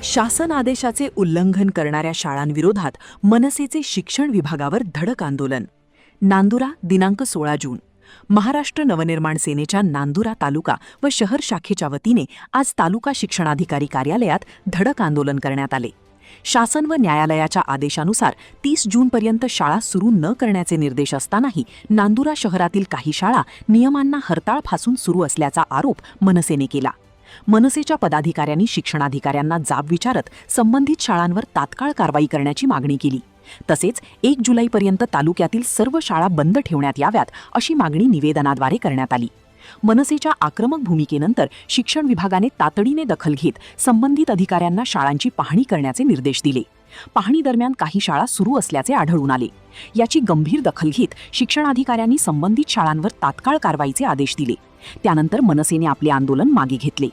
शासन आदेशाचे उल्लंघन करणाऱ्या शाळांविरोधात मनसेचे शिक्षण विभागावर धडक आंदोलन. नांदुरा दिनांक 16 जून. महाराष्ट्र नवनिर्माण सेनेच्या नांदुरा तालुका व शहर शाखेच्या वतीने आज तालुका शिक्षणाधिकारी कार्यालयात धडक आंदोलन करण्यात आले. शासन व न्यायालयाच्या आदेशानुसार 30 जूनपर्यंत शाळा सुरू न करण्याचे निर्देश असतानाही नांदुरा शहरातील काही शाळा नियमांना हरताळ फासून सुरू असल्याचा आरोप मनसेने केला. मनसेच्या पदाधिकाऱ्यांनी शिक्षणाधिकाऱ्यांना जाब विचारत संबंधित शाळांवर तात्काळ कारवाई करण्याची मागणी केली. तसेच 1 जुलैपर्यंत तालुक्यातील सर्व शाळा बंद ठेवण्यात याव्यात अशी मागणी निवेदनाद्वारे करण्यात आली. मनसेच्या आक्रमक भूमिकेनंतर शिक्षण विभागाने तातडीने दखल घेत संबंधित अधिकाऱ्यांना शाळांची पाहणी करण्याचे निर्देश दिले. पाहणी दरम्यान काही शाळा सुरू असल्याचे आढळून आले. याची गंभीर दखल घेत शिक्षणाधिकाऱ्यांनी संबंधित शाळांवर तात्काळ कारवाईचे आदेश दिले. त्यानंतर मनसेने आपले आंदोलन मागे घेतले.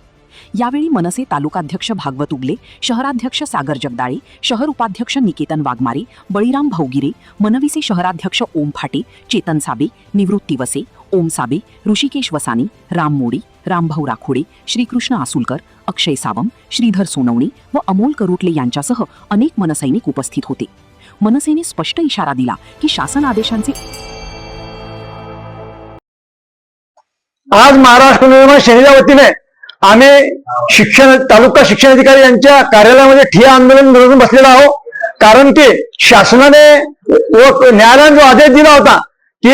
यावेळी मनसे तालुकाध्यक्ष भागवत उगले, शहराध्यक्ष सागर जगदाळे, शहर उपाध्यक्ष निकेतन वाघमारे, बळीराम भाऊगिरे, मनविसे शहराध्यक्ष ओम फाटे, चेतन साबे, निवृत्ती वसे, ओम साबे, ऋषिकेश वसानी, राम मोडी, रामभाऊ राखोडे, श्रीकृष्ण आसुलकर, अक्षय सावम, श्रीधर सोनवणे व अमोल करुटले यांच्यासह अनेक मनसैनिक उपस्थित होते. मनसेने स्पष्ट इशारा दिला की शासन आदेशांचे आज महाराष्ट्र नवनिर्माण सेनेच्या वतीने आम्ही तालुका शिक्षणाधिकारी यांच्या कार्यालयामध्ये ठिय्या आंदोलन करून बसलेलो आहोत. कारण की शासनाने व न्यायालयाने जो आदेश दिला होता की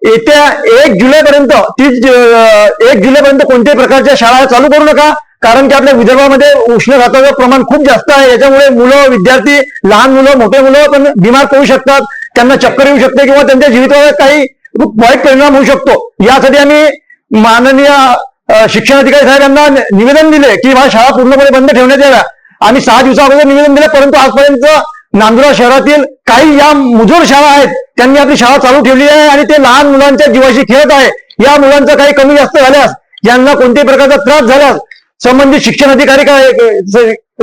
येत्या 1 जुलैपर्यंत 1 जुलैपर्यंत कोणत्याही प्रकारच्या शाळा चालू करू नका. कारण की आपल्या विदर्भामध्ये उष्णघाताचं प्रमाण खूप जास्त आहे. याच्यामुळे मुलं, विद्यार्थी, लहान मुलं, मोठे मुलं पण बिमार पडू शकतात, त्यांना चक्कर येऊ शकते किंवा त्यांच्या जीवितवावर काही खूप वाईट परिणाम होऊ शकतो. यासाठी आम्ही माननीय शिक्षणाधिकारी साहेब यांना निवेदन दिले की शाळा पूर्णपणे बंद ठेवण्यात याव्या. आम्ही 6 दिवसाअगोदर निवेदन दिले, परंतु आजपर्यंत नांदुरा शहरातील काही या मुजोर शाळा आहेत त्यांनी आपली शाळा चालू ठेवली आहे आणि ते लहान मुलांच्या जीवाशी खेळत आहे. या मुलांचं काही कमी जास्त झाल्यास, ज्यांना कोणत्याही प्रकारचा त्रास झाल्यास संबंधित शिक्षण अधिकारी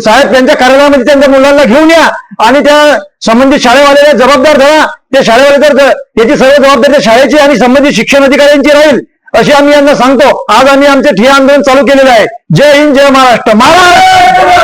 साहेब त्यांच्या कार्यालयामध्ये त्यांच्या मुलांना घेऊन या आणि त्या संबंधित शाळेवाल्याला जबाबदार धरा. त्या शाळेवाले तर याची सर्व जबाबदारी त्या शाळेची आणि संबंधित शिक्षण अधिकाऱ्यांची राहील अशी आम्ही यांना सांगतो. आज आम्ही आमचे ठिय्या आंदोलन चालू केलेलं आहे. जय हिंद, जय महाराष्ट्र. महाराष्ट्र